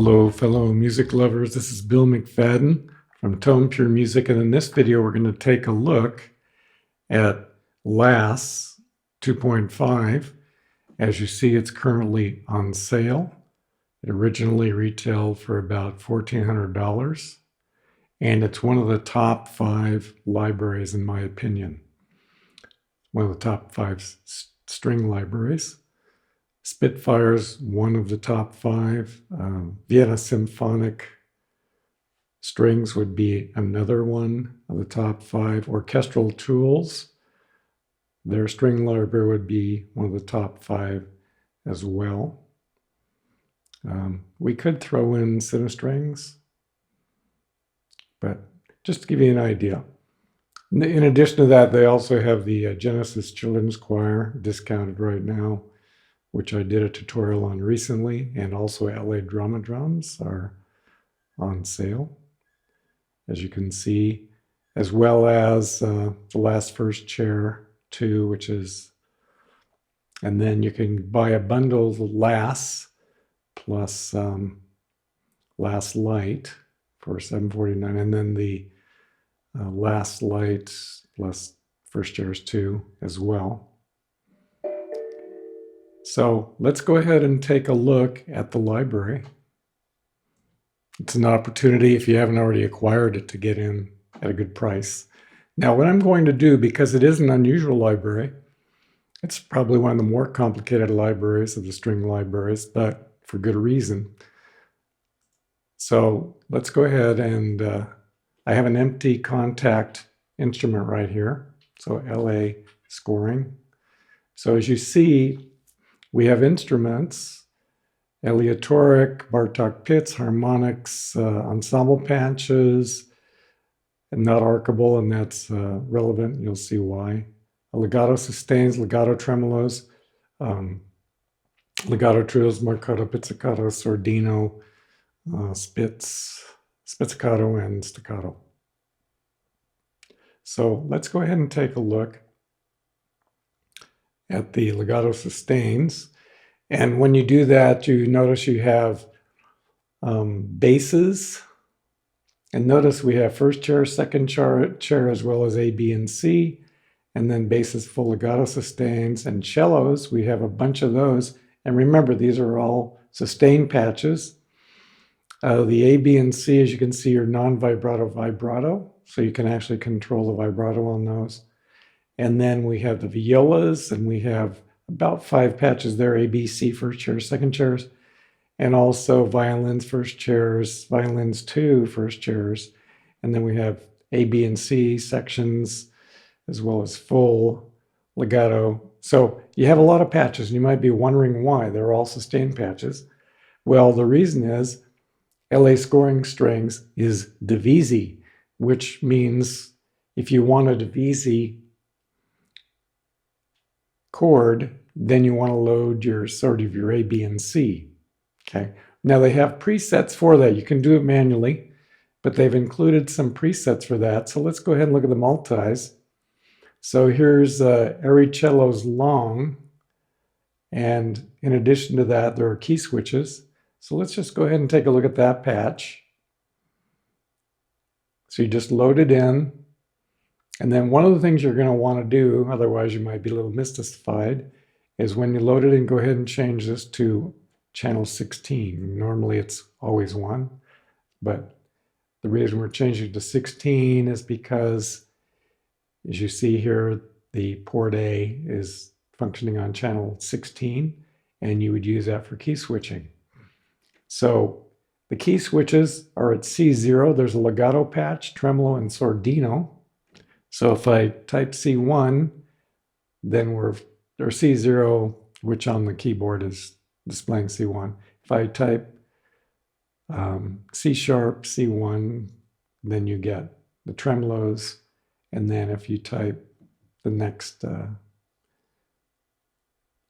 Hello, fellow music lovers. This is Bill McFadden from Tone Pure Music, and in this video, we're going to take a look at LASS 2.5. As you see, it's currently on sale. It originally retailed for about $1,400, and it's one of the top 5 libraries, in my opinion. One of the top 5 string libraries. Spitfire's one of the top 5. Vienna Symphonic Strings would be another one of the top 5. Orchestral Tools, their string library would be one of the top 5 as well. We could throw in Cinestrings, but just to give you an idea. In addition to that, they also have the Genesis Children's Choir, discounted right now, which I did a tutorial on recently, and also LA Drama Drums are on sale, as you can see, as well as the LASS First Chair 2, which is, and then you can buy a bundle of LASS plus LASS Lite for $749, and then the LASS Lite plus First Chairs 2 as well. So let's go ahead and take a look at the library. It's an opportunity, if you haven't already acquired it, to get in at a good price. Now, what I'm going to do, because it is an unusual library, it's probably one of the more complicated libraries of the string libraries, but for good reason. So let's go ahead and I have an empty contact instrument right here. So LA scoring. So as you see, we have instruments, Aleatoric, Bartok pits, Harmonics, ensemble patches, and not archable, and that's relevant. You'll see why. Legato sustains, legato tremolos, legato trios, marcato, pizzicato, sordino, spizzicato, and staccato. So let's go ahead and take a look at the legato sustains. And when you do that, you notice you have basses. And notice we have first chair, second chair, as well as A, B, and C. And then basses, full legato sustains. And cellos, we have a bunch of those. And remember, these are all sustain patches. The A, B, and C, as you can see, are non-vibrato vibrato. So you can actually control the vibrato on those. And then we have the violas, and we have about 5 patches there, A, B, C, first chairs, second chairs, and also violins, first chairs, violins 2, first chairs. And then we have A, B, and C sections, as well as full legato. So you have a lot of patches, and you might be wondering why. They're all sustained patches. Well, the reason is LA scoring strings is divisi, which means if you want a divisi chord, then you want to load your sort of your A, B, and C. Okay. Now they have presets for that. You can do it manually, but they've included some presets for that. So let's go ahead and look at the multis. So here's Aricello's long, and in addition to that, there are key switches. So let's just go ahead and take a look at that patch. So you just load it in. And then one of the things you're going to want to do, otherwise you might be a little mystified, is when you load it in, go ahead and change this to channel 16. Normally it's always 1, but the reason we're changing it to 16 is because, as you see here, the port A is functioning on channel 16, and you would use that for key switching. So the key switches are at C0. There's a legato patch, tremolo, and sordino. So if I type C1, then or C0, which on the keyboard is displaying C1. If I type C sharp, C1, then you get the tremolos. And then if you type the next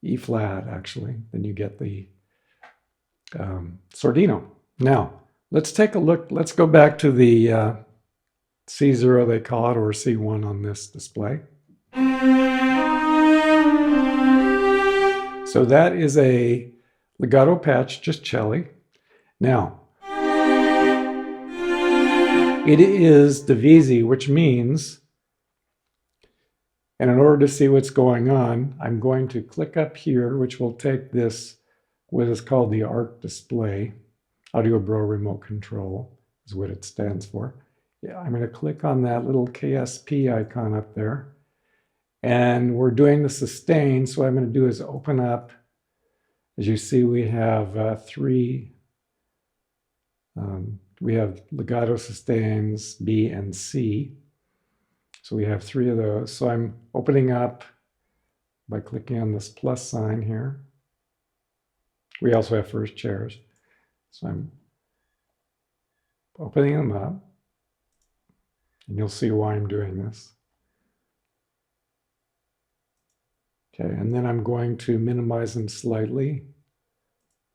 E flat, actually, then you get the sordino. Now, let's take a look. Let's go back to the C0, they call it, or C1 on this display. So that is a legato patch, just cello. Now, It is divisi, which means, and in order to see what's going on, I'm going to click up here, which will take this, what is called the a.r.t display. Audiobro remote control is what it stands for. Yeah, I'm going to click on that little KSP icon up there. And we're doing the sustain, so what I'm going to do is open up. As you see, we have three. We have legato sustains, B and C. So we have three of those. So I'm opening up by clicking on this plus sign here. We also have first chairs. So I'm opening them up. And you'll see why I'm doing this. Okay, and then I'm going to minimize them slightly,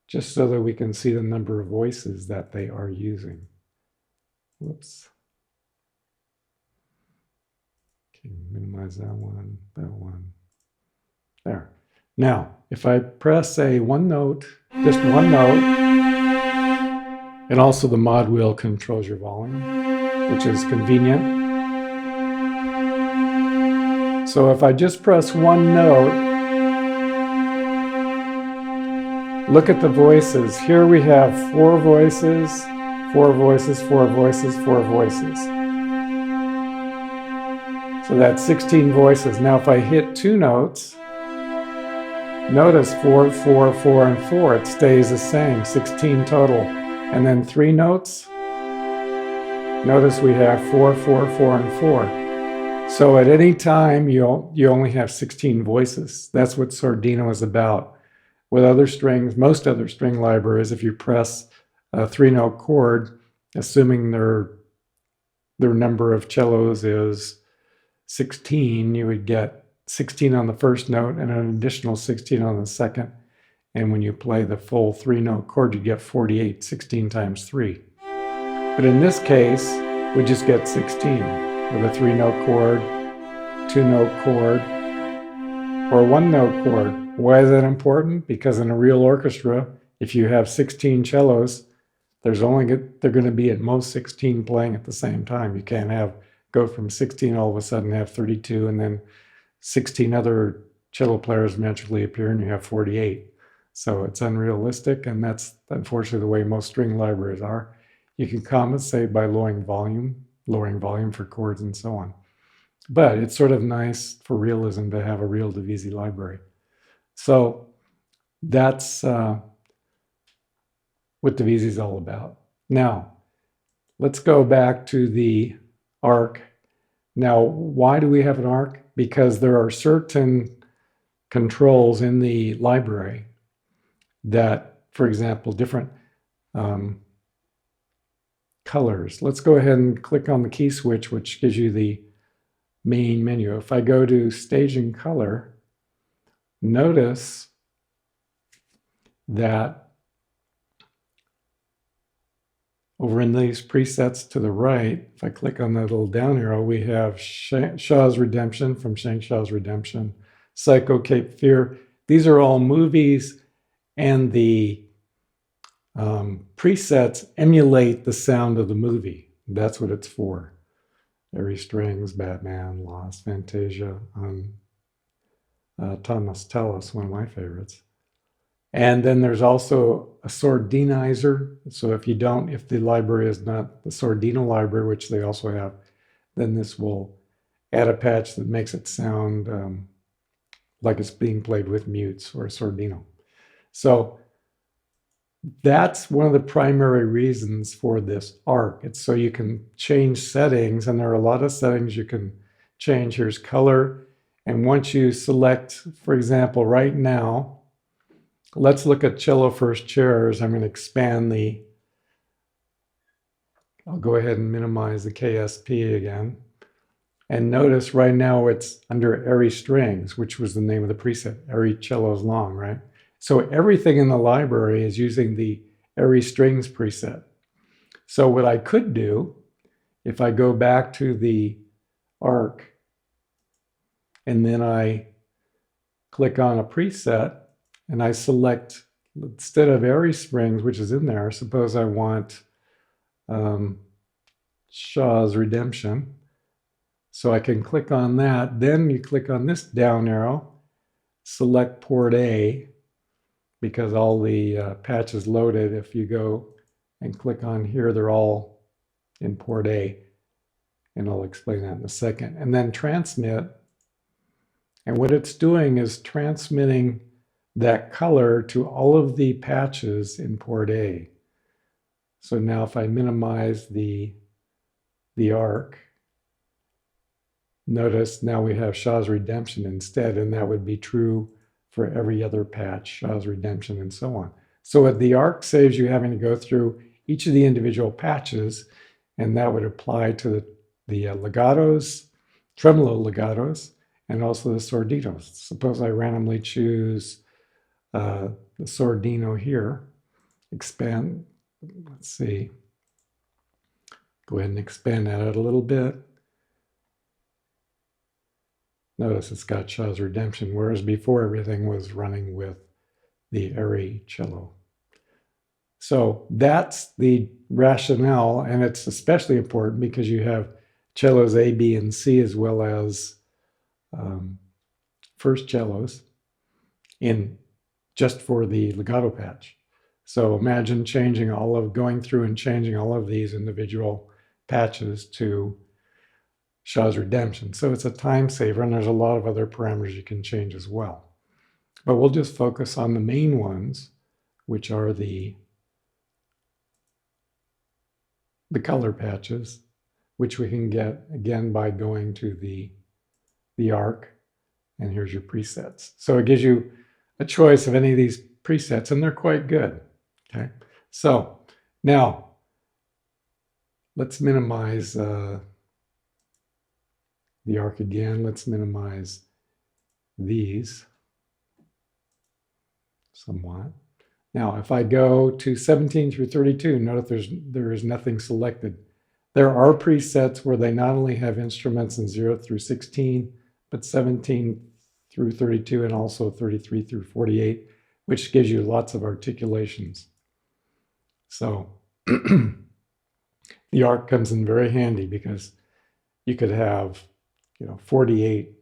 just so that we can see the number of voices that they are using. Whoops. Okay, minimize that one, that one. There. Now, if I press a one note, just one note, and also the mod wheel controls your volume, which is convenient. So if I just press one note, look at the voices. Here we have four voices, four voices, four voices, four voices. So that's 16 voices. Now if I hit two notes, notice 4, 4, 4, and 4. It stays the same, 16 total. And then three notes, notice we have 4, 4, 4, and 4. So at any time, you only have 16 voices. That's what Sordino is about. With other strings, most other string libraries, if you press a three-note chord, assuming their number of cellos is 16, you would get 16 on the first note and an additional 16 on the second. And when you play the full three-note chord, you get 48, 16 times 3. But in this case, we just get 16 with a three-note chord, two-note chord, or one-note chord. Why is that important? Because in a real orchestra, if you have 16 cellos, they're going to be at most 16 playing at the same time. You can't go from 16 all of a sudden have 32 and then 16 other cello players magically appear and you have 48. So it's unrealistic, and that's unfortunately the way most string libraries are. You can compensate by lowering volume for chords and so on. But it's sort of nice for realism to have a real divisi library. So that's what divisi is all about. Now, let's go back to the arc. Now, why do we have an arc? Because there are certain controls in the library that, for example, different colors. Let's go ahead and click on the key switch, which gives you the main menu. If I go to stage and color, notice that over in these presets to the right, if I click on that little down arrow, we have Shaw's Redemption from Shang Shaw's Redemption, Psycho Cape Fear. These are all movies, and the presets emulate the sound of the movie. That's what it's for. Airy Strings, Batman, LASS, Fantasia, Thomas Tellis, one of my favorites. And then there's also a Sordinizer. So if the library is not the Sordino library, which they also have, then this will add a patch that makes it sound like it's being played with mutes or Sordino. So that's one of the primary reasons for this arc. It's so you can change settings, and there are a lot of settings you can change. Here's color. And once you select, for example, right now, let's look at cello first chairs. I'm going to expand I'll go ahead and minimize the KSP again. And notice right now it's under airy strings, which was the name of the preset. Airy cellos long, right? So everything in the library is using the airy strings preset. So what I could do, if I go back to the arc, and then I click on a preset, and I select, instead of airy strings, which is in there, suppose I want Shaw's Redemption. So I can click on that. Then you click on this down arrow, select port A, because all the patches loaded. If you go and click on here, they're all in port A. And I'll explain that in a second. And then transmit. And what it's doing is transmitting that color to all of the patches in port A. So now if I minimize the arc, notice now we have Shaw's Redemption instead, and that would be true for every other patch, Shaw's Redemption, and so on. So the arc saves you having to go through each of the individual patches, and that would apply to the legatos, tremolo legatos, and also the sorditos. Suppose I randomly choose the sordino here, expand, let's see, go ahead and expand that out a little bit. Notice it's got Shaw's Redemption, whereas before everything was running with the a.r.t. cello. So that's the rationale, and it's especially important because you have cellos A, B, and C, as well as first cellos in just for the legato patch. So imagine going through and changing all of these individual patches to Shaw's Redemption. So it's a time saver, and there's a lot of other parameters you can change as well. But we'll just focus on the main ones, which are the color patches, which we can get again by going to the arc, and here's your presets. So it gives you a choice of any of these presets, and they're quite good. Okay, so now let's minimize the arc again. Let's minimize these somewhat. Now, if I go to 17 through 32, notice there is nothing selected. There are presets where they not only have instruments in 0 through 16, but 17 through 32 and also 33 through 48, which gives you lots of articulations. So the arc comes in very handy because you could have 48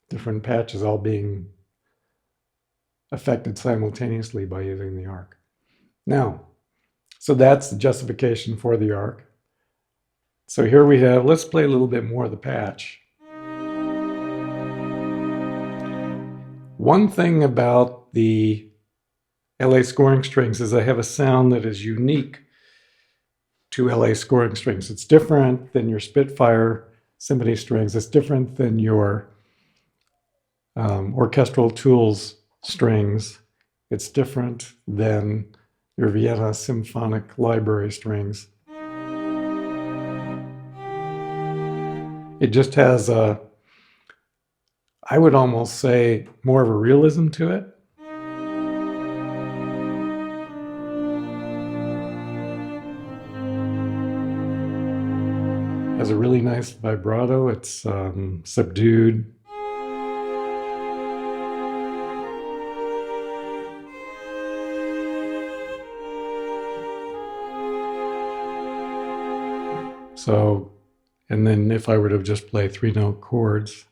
different patches all being affected simultaneously by using the arc. Now, so that's the justification for the arc. So here we have, let's play a little bit more of the patch. One thing about the LA scoring strings is they have a sound that is unique to LA scoring strings. It's different than your Spitfire symphony strings. It's different than your orchestral tools strings. It's different than your Vienna Symphonic Library strings. It just has a, I would almost say, more of a realism to it. Has a really nice vibrato. It's subdued. So, and then if I were to just play 3-note chords,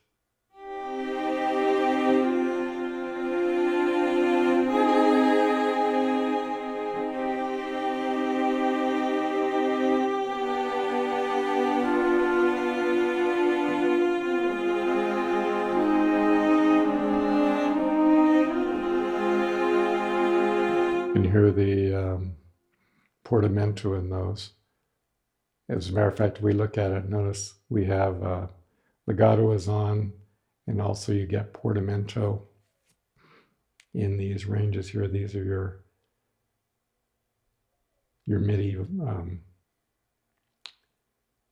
you can hear the portamento in those. As a matter of fact, if we look at it, notice we have legato is on, and also you get portamento in these ranges here. These are your MIDI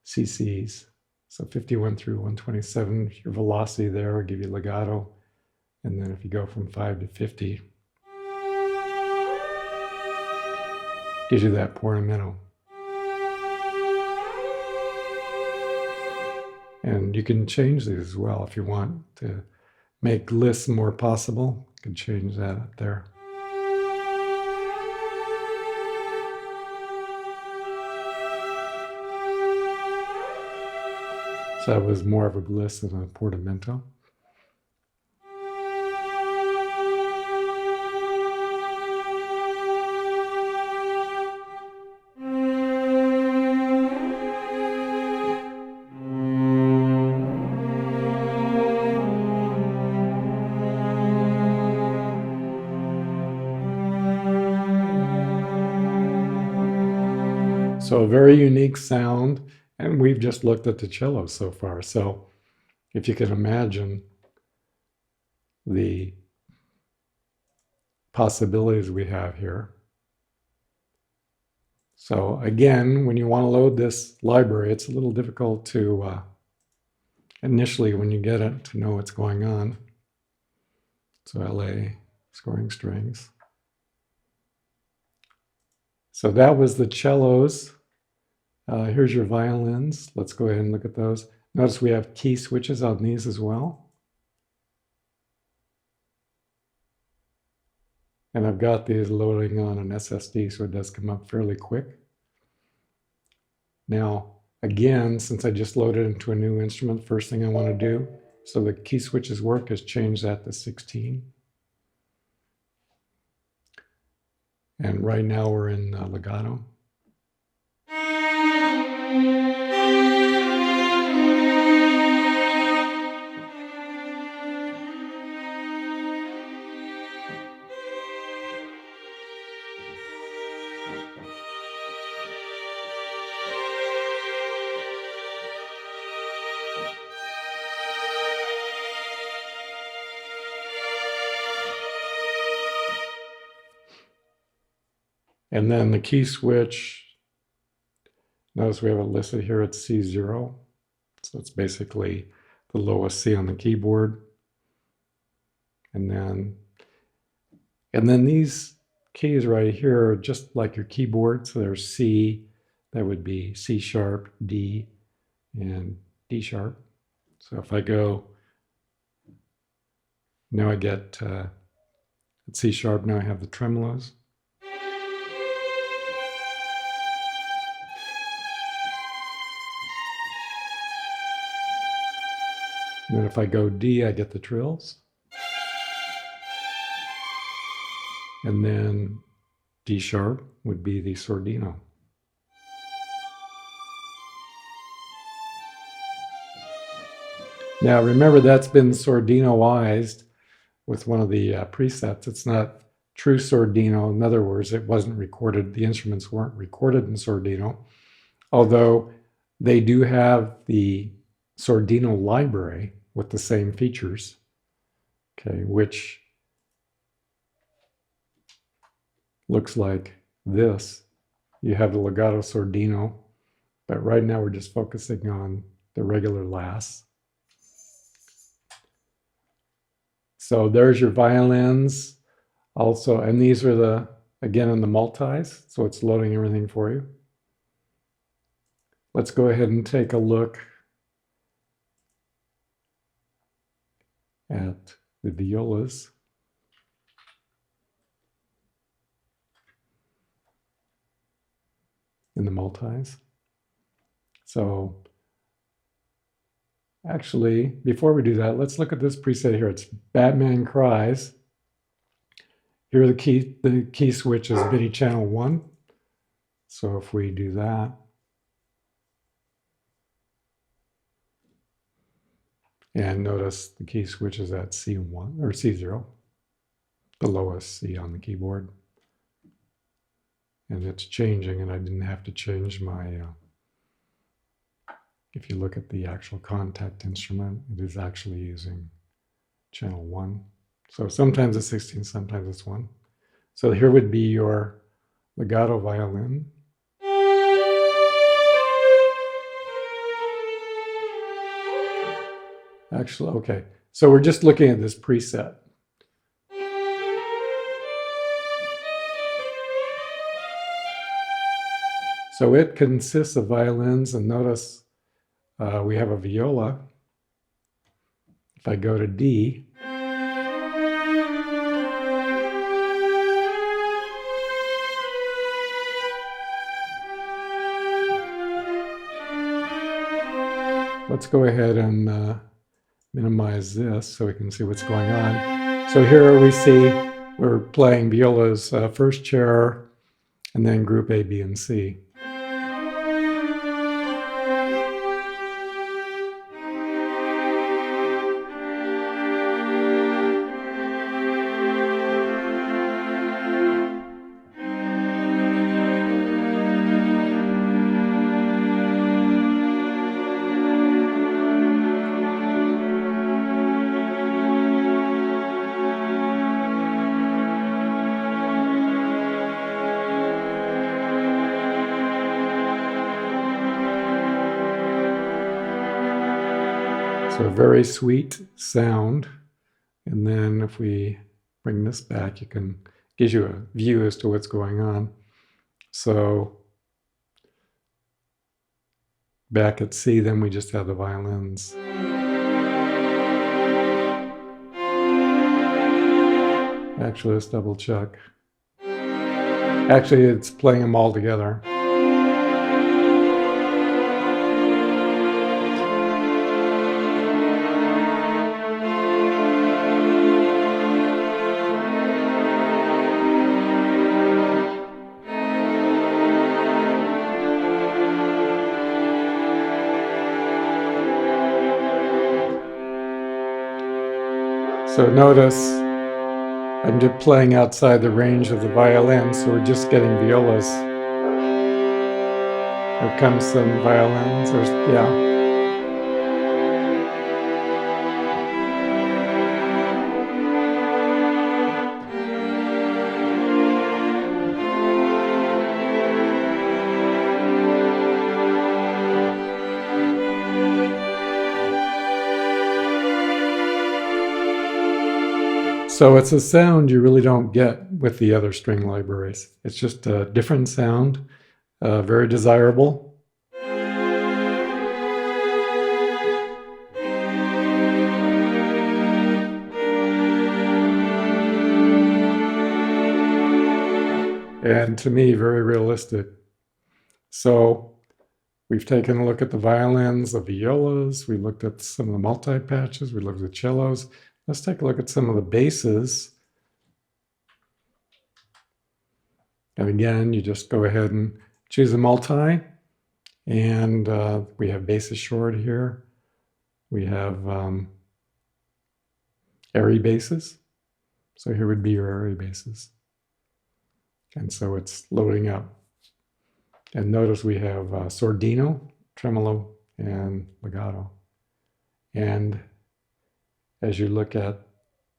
CCs. So 51 through 127, your velocity there will give you legato. And then if you go from 5 to 50, gives you that portamento. And you can change these as well if you want to make lists more possible. You can change that up there. So that was more of a bliss than a portamento. So a very unique sound, and we've just looked at the cello so far. So if you can imagine the possibilities we have here. So again, when you want to load this library, it's a little difficult to, initially when you get it, to know what's going on. So LA scoring strings. So that was the cellos. Here's your violins. Let's go ahead and look at those. Notice we have key switches on these as well. And I've got these loading on an SSD, so it does come up fairly quick. Now, again, since I just loaded into a new instrument, first thing I want to do, so the key switches work, is change that to 16. And right now we're in legato. And then the key switch, notice we have it listed here at C0. So it's basically the lowest C on the keyboard. And then these keys right here are just like your keyboard. So there's C, that would be C sharp, D, and D sharp. So if I go, now I get at C sharp, now I have the tremolos. And then if I go D, I get the trills. And then D sharp would be the sordino. Now remember, that's been sordinoized with one of the presets. It's not true sordino. In other words, it wasn't recorded. The instruments weren't recorded in sordino, although they do have the sordino library with the same features, okay, which looks like this. You have the legato sordino, but right now we're just focusing on the regular LASS. So there's your violins also, and these are the, again, in the multis, so it's loading everything for you. Let's go ahead and take a look at the violas. In the multis. So actually, before we do that, let's look at this preset here. It's Batman Cries. Here the key switch is MIDI channel 1. So if we do that, and notice the key switch is at C1 or C0, the lowest C on the keyboard. And it's changing, and I didn't have to change my, if you look at the actual contact instrument, it is actually using channel 1. So sometimes it's 16, sometimes it's 1. So here would be your legato violin. Actually, okay. So we're just looking at this preset. So it consists of violins, and notice we have a viola. If I go to D, let's go ahead and minimize this so we can see what's going on. So here we see we're playing violas first chair and then group A, B, and C. So a very sweet sound. And then if we bring this back, gives you a view as to what's going on. So back at C, then we just have the violins. Actually, let's double check. Actually, it's playing them all together. So notice I'm just playing outside the range of the violin, so we're just getting violas. Here comes some violins, yeah. So it's a sound you really don't get with the other string libraries. It's just a different sound, very desirable. And to me, very realistic. So we've taken a look at the violins, the violas, we looked at some of the multi-patches, we looked at cellos. Let's take a look at some of the basses. And again, you just go ahead and choose a multi. And we have basses short here. We have airy basses. So here would be your airy basses. And so it's loading up. And notice we have sordino, tremolo, and legato. And as you look at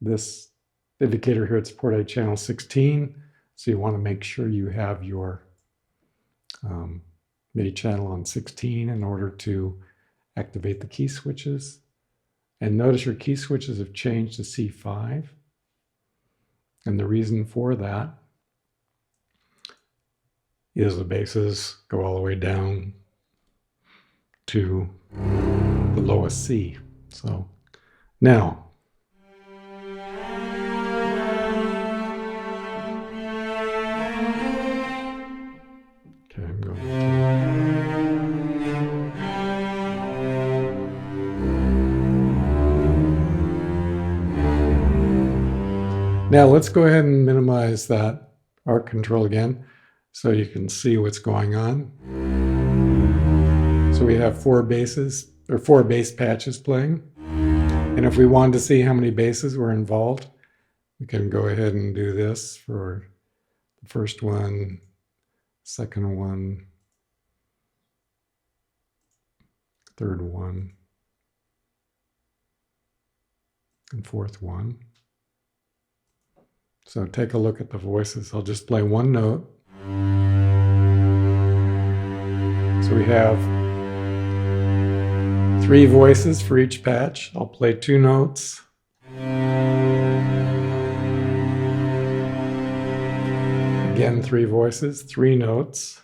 this indicator here, it's port A channel 16. So you want to make sure you have your MIDI channel on 16 in order to activate the key switches. And notice your key switches have changed to C5. And the reason for that is the basses go all the way down to the lowest C. So now, okay, I'm going to. Now let's go ahead and minimize that arc control again so you can see what's going on. So we have 4 basses, or 4 bass patches playing. And if we wanted to see how many basses were involved, we can go ahead and do this for the first one, second one, third one, and fourth one. So take a look at the voices. I'll just play one note. So we have 3 voices for each patch. I'll play 2 notes. Again, 3 voices, 3 notes.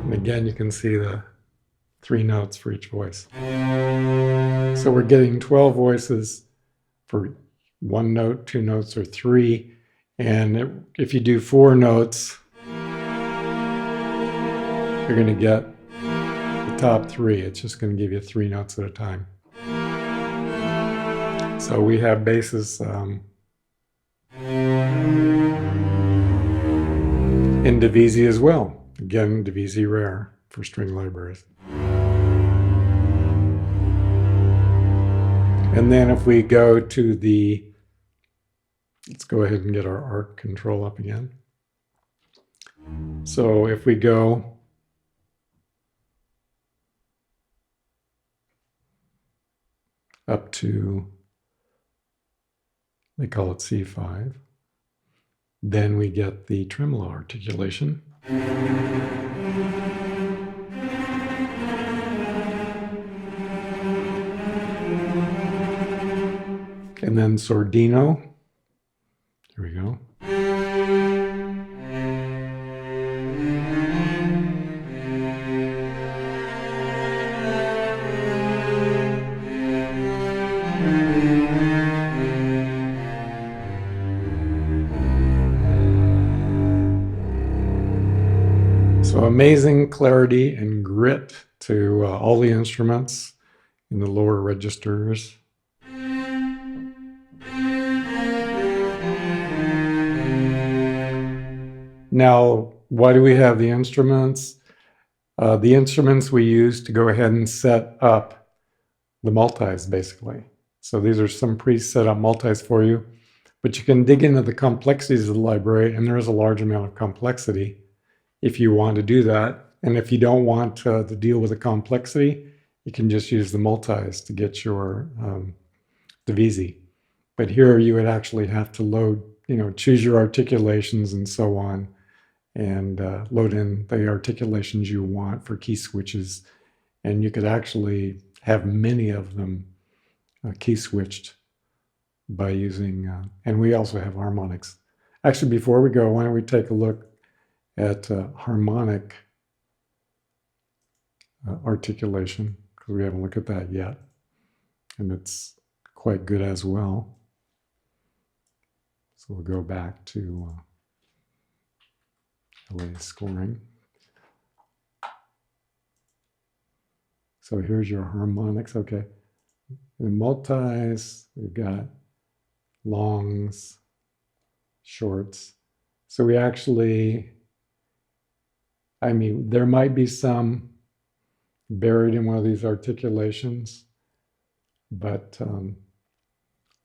And again, you can see the 3 notes for each voice. So we're getting 12 voices for 1 note, 2 notes, or 3. And if you do 4 notes, you're going to get the top three. It's just going to give you 3 notes at a time. So we have basses in divisi as well. Again, divisi rare for string libraries. And then if we go to the, let's go ahead and get our arc control up again. So if we go up to, they call it C5, then we get the tremolo articulation. And then sordino. Here we go. So amazing clarity and grit to all the instruments in the lower registers. Now, why do we have the instruments? The instruments we use to go ahead and set up the multis, basically. So these are some pre-set up multis for you, but you can dig into the complexities of the library, and there is a large amount of complexity if you want to do that. And if you don't want to deal with the complexity, you can just use the multis to get your divisi. But here you would actually have to load, choose your articulations and so on, and load in the articulations you want for key switches. And you could actually have many of them key switched by using, and we also have harmonics. Actually, before we go, why don't we take a look at harmonic articulation, because we haven't looked at that yet. And it's quite good as well. So we'll go back to LA scoring. So here's your harmonics. Okay. In multis, we've got longs, shorts. So we actually, there might be some buried in one of these articulations, but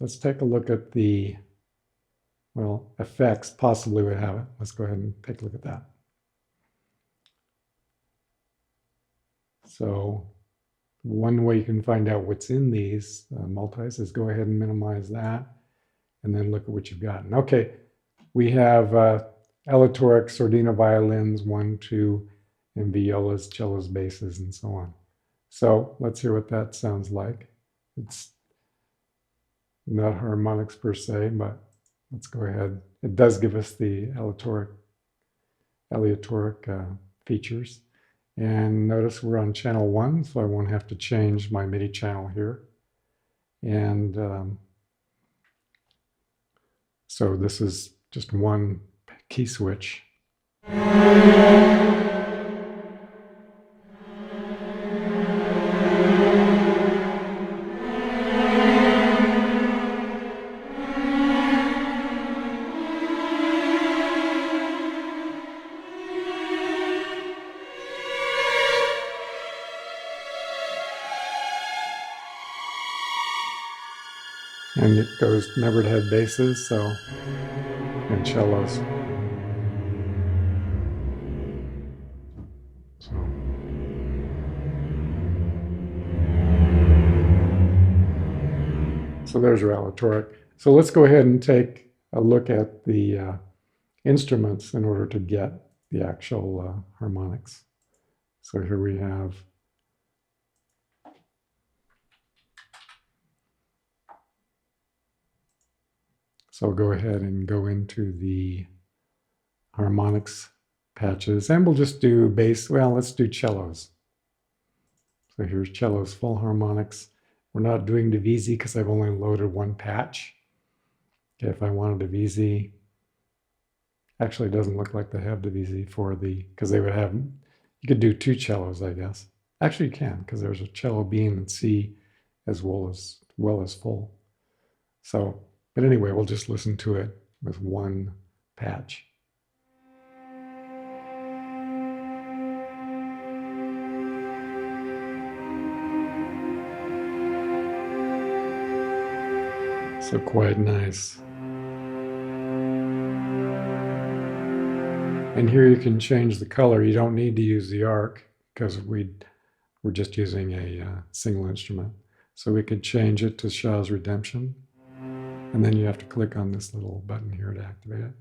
let's take a look at the, effects possibly would have it. Let's go ahead and take a look at that. So one way you can find out what's in these multis is go ahead and minimize that, and then look at what you've gotten. Okay, we have Aleatoric, sordino violins, 1, 2, and violas, cellos, basses, and so on. So let's hear what that sounds like. It's not harmonics per se, but let's go ahead. It does give us the Aleatoric features. And notice we're on channel 1, so I won't have to change my MIDI channel here. And so this is just one key switch. And it goes never to have basses, so, and cellos. So there's your Aleatoric. So let's go ahead and take a look at the instruments in order to get the actual harmonics. So here we have so go ahead and go into the harmonics patches, and we'll just do bass. Well, let's do cellos. So here's cellos, full harmonics. We're not doing divisi because I've only loaded one patch. Okay, if I wanted divisi, actually it doesn't look like they have divisi for the, because they would have, You could do two cellos, I guess. Actually, you can, because there's a cello B and C as well as full. So, but anyway, we'll just listen to it with one patch. So quite nice. And here you can change the color. You don't need to use the arc because we're just using a single instrument. So we could change it to Shaw's Redemption. And then you have to click on this little button here to activate it.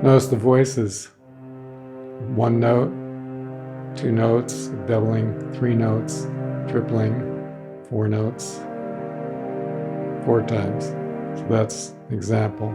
Notice the voice is one note, two notes, doubling, three notes, tripling, four notes, four times. So that's an example.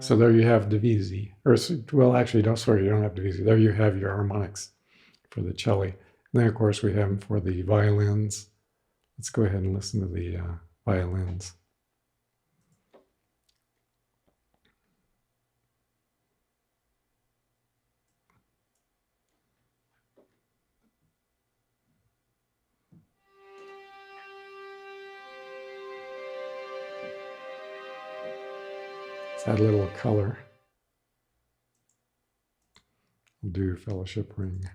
So there you have divisi, or well, actually, sorry, you don't have divisi. There you have your harmonics for the cello. And then, of course, we have them for the violins. Let's go ahead and listen to the violins. Let's add a little color. We'll do Fellowship Ring.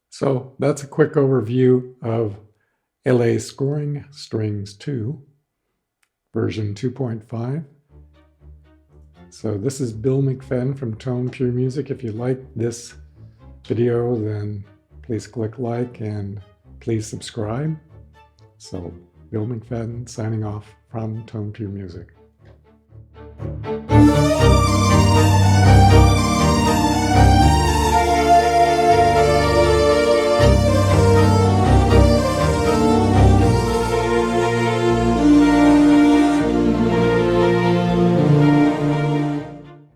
So that's a quick overview of LA Scoring Strings 2, version 2.5. So this is Bill McFadden from Tone Pure Music. If you like this video, then please click like and please subscribe. So Bill McFadden signing off from Tone Pure Music.